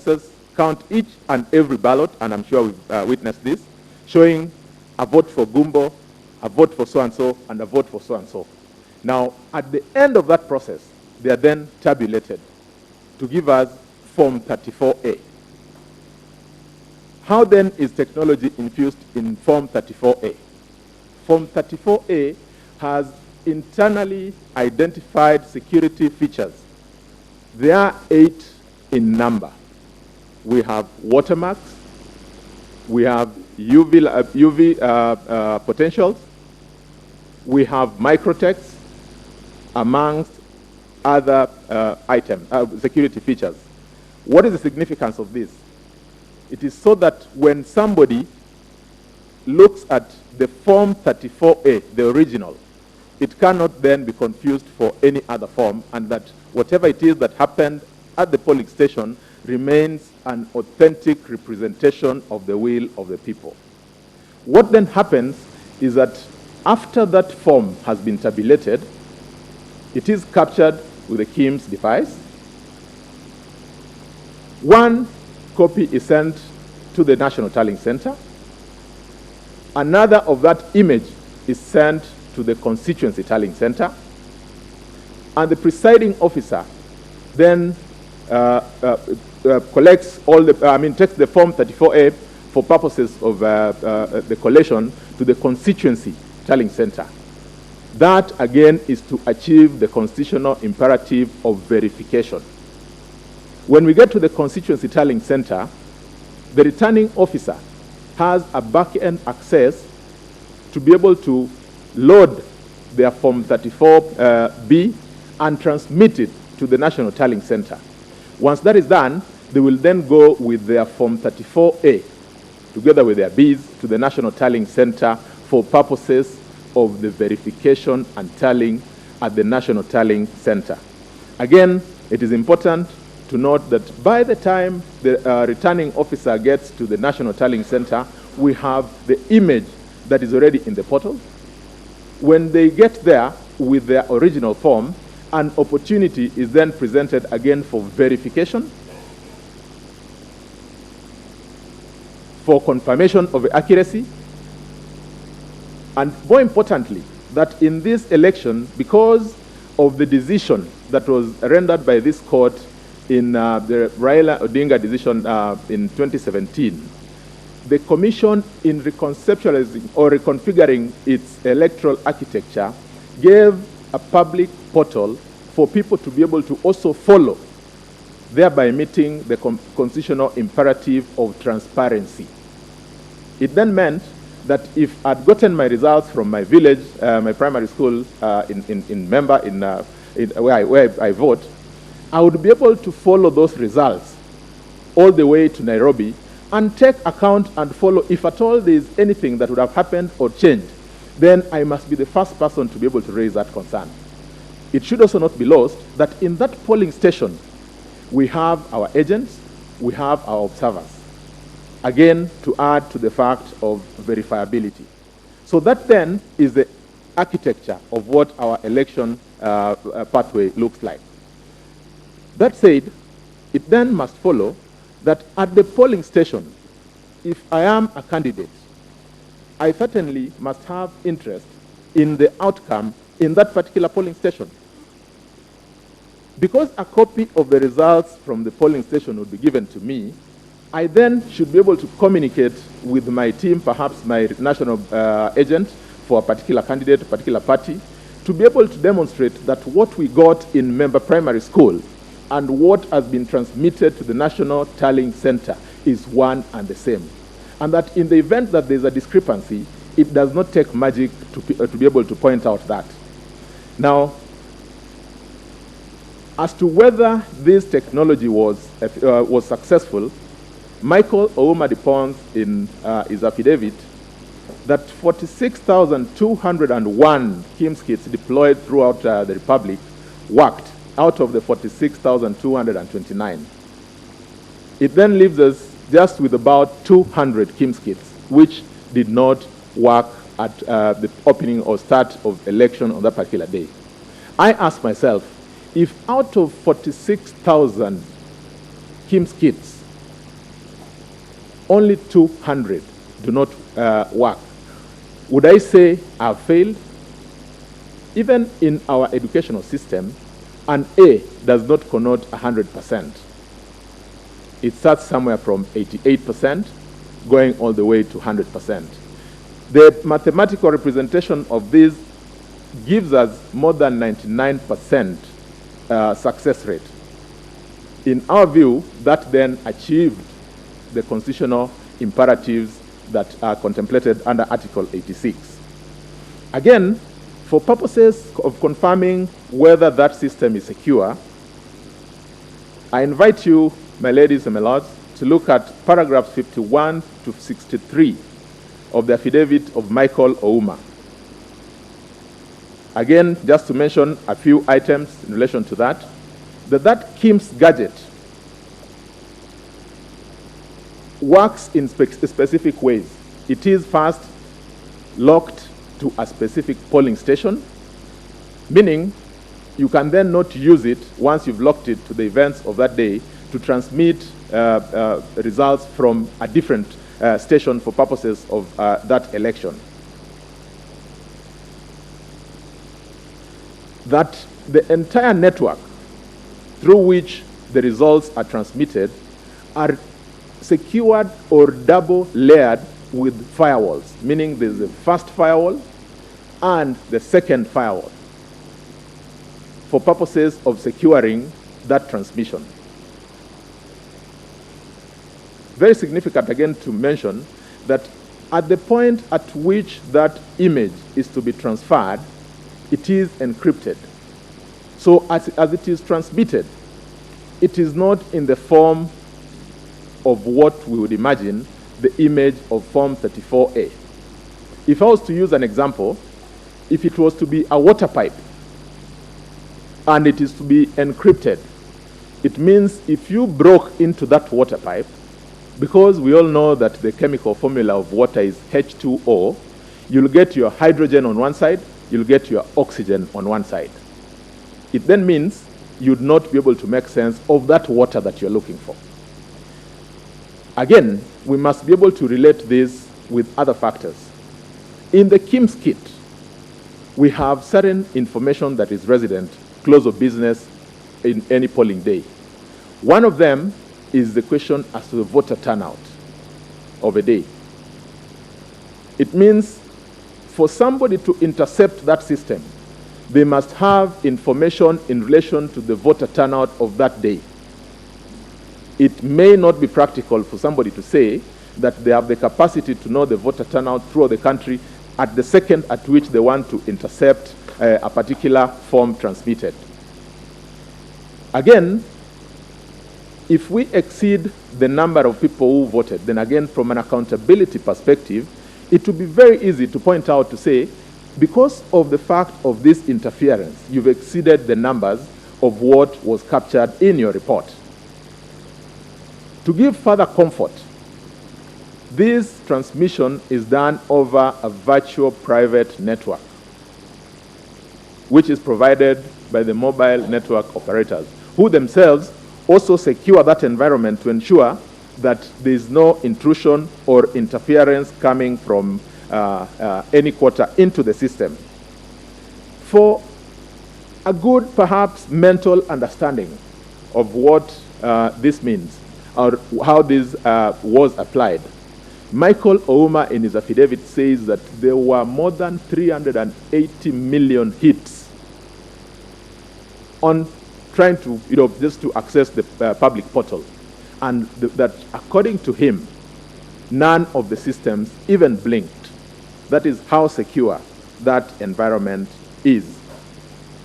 officers count each and every ballot, and I'm sure we've witnessed this, showing a vote for Gumbo, a vote for so-and-so, and a vote for so-and-so. Now, at the end of that process, they are then tabulated to give us Form 34A. How then is technology infused in Form 34A? Form 34A has internally identified security features. There are 8 in number. We have watermarks, we have UV potentials, we have microtext, amongst other security features. What is the significance of this? It is so that when somebody looks at the Form 34A, the original, it cannot then be confused for any other form, and that whatever it is that happened at the polling station remains an authentic representation of the will of the people. What then happens is that after that form has been tabulated, it is captured with the KIMS device. One copy is sent to the National Tallying Center. Another of that image is sent to the Constituency Tallying Center. And the presiding officer then collects all the, takes the Form 34A for purposes of the collation to the Constituency Tallying Center. That, again, is to achieve the constitutional imperative of verification. When we get to the Constituency Tallying Center, the returning officer has a back-end access to be able to load their Form 34B and transmit it to the National Tallying Center. Once that is done, they will then go with their Form 34A, together with their Bs, to the National Tallying Center for purposes of the verification and tallying at the National Tallying Center. Again, it is important to note that by the time the returning officer gets to the National Tallying Center, we have the image that is already in the portal. When they get there with their original form, an opportunity is then presented again for verification, for confirmation of accuracy, and more importantly, that in this election, because of the decision that was rendered by this court in the Raila Odinga decision in 2017, the Commission, in reconceptualizing or reconfiguring its electoral architecture, gave a public portal for people to be able to also follow, thereby meeting the constitutional imperative of transparency. It then meant that if I'd gotten my results from my village, my primary school in Member, where I vote, I would be able to follow those results all the way to Nairobi and take account and follow if at all there is anything that would have happened or changed. Then I must be the first person to be able to raise that concern. It should also not be lost that in that polling station, we have our agents, we have our observers. Again, to add to the fact of verifiability. So that then is the architecture of what our election pathway looks like. That said, it then must follow that at the polling station, if I am a candidate, I certainly must have interest in the outcome in that particular polling station. Because a copy of the results from the polling station would be given to me, I then should be able to communicate with my team, perhaps my national agent for a particular candidate, a particular party, to be able to demonstrate that what we got in Member Primary School and what has been transmitted to the National Tallying Center is one and the same. And that in the event that there's a discrepancy, it does not take magic to be able to point out that. Now, as to whether this technology was successful, Michael Ouma-Dipons in his affidavit that 46,201 KIMS kits deployed throughout the Republic worked out of the 46,229. It then leaves us just with about 200 KIMS kits, which did not work at the opening or start of election on that particular day. I asked myself, if out of 46,000 KIMS kits, only 200 do not work. Would I say I've failed? Even in our educational system, an A does not connote 100%. It starts somewhere from 88%, going all the way to 100%. The mathematical representation of this gives us more than 99% success rate. In our view, that then achieved the constitutional imperatives that are contemplated under Article 86. Again, for purposes of confirming whether that system is secure, I invite you, my ladies and my lords, to look at paragraphs 51 to 63 of the affidavit of Michael Ouma. Again, just to mention a few items in relation to that KIMS gadget works in specific ways. It is first locked to a specific polling station, meaning you can then not use it once you've locked it to the events of that day to transmit results from a different station for purposes of that election. That the entire network through which the results are transmitted are secured or double layered with firewalls, meaning there's the first firewall and the second firewall for purposes of securing that transmission. Very significant again to mention that at the point at which that image is to be transferred, it is encrypted. So as it is transmitted, it is not in the form of what we would imagine the image of Form 34A. If I was to use an example, if it was to be a water pipe and it is to be encrypted, it means if you broke into that water pipe, because we all know that the chemical formula of water is H2O, you'll get your hydrogen on one side, you'll get your oxygen on one side. It then means you'd not be able to make sense of that water that you're looking for. Again, we must be able to relate this with other factors. In the KIMS kit, we have certain information that is resident, close of business in any polling day. One of them is the question as to the voter turnout of a day. It means for somebody to intercept that system, they must have information in relation to the voter turnout of that day. It may not be practical for somebody to say that they have the capacity to know the voter turnout throughout the country at the second at which they want to intercept a particular form transmitted. Again, if we exceed the number of people who voted, then again, from an accountability perspective, it would be very easy to point out to say, because of the fact of this interference, you've exceeded the numbers of what was captured in your report. To give further comfort, this transmission is done over a virtual private network, which is provided by the mobile network operators, who themselves also secure that environment to ensure that there is no intrusion or interference coming from any quarter into the system. For a good, perhaps, mental understanding of what this means, or how this was applied, Michael Ouma in his affidavit says that there were more than 380 million hits on trying to, just to access the public portal. And that according to him, none of the systems even blinked. That is how secure that environment is.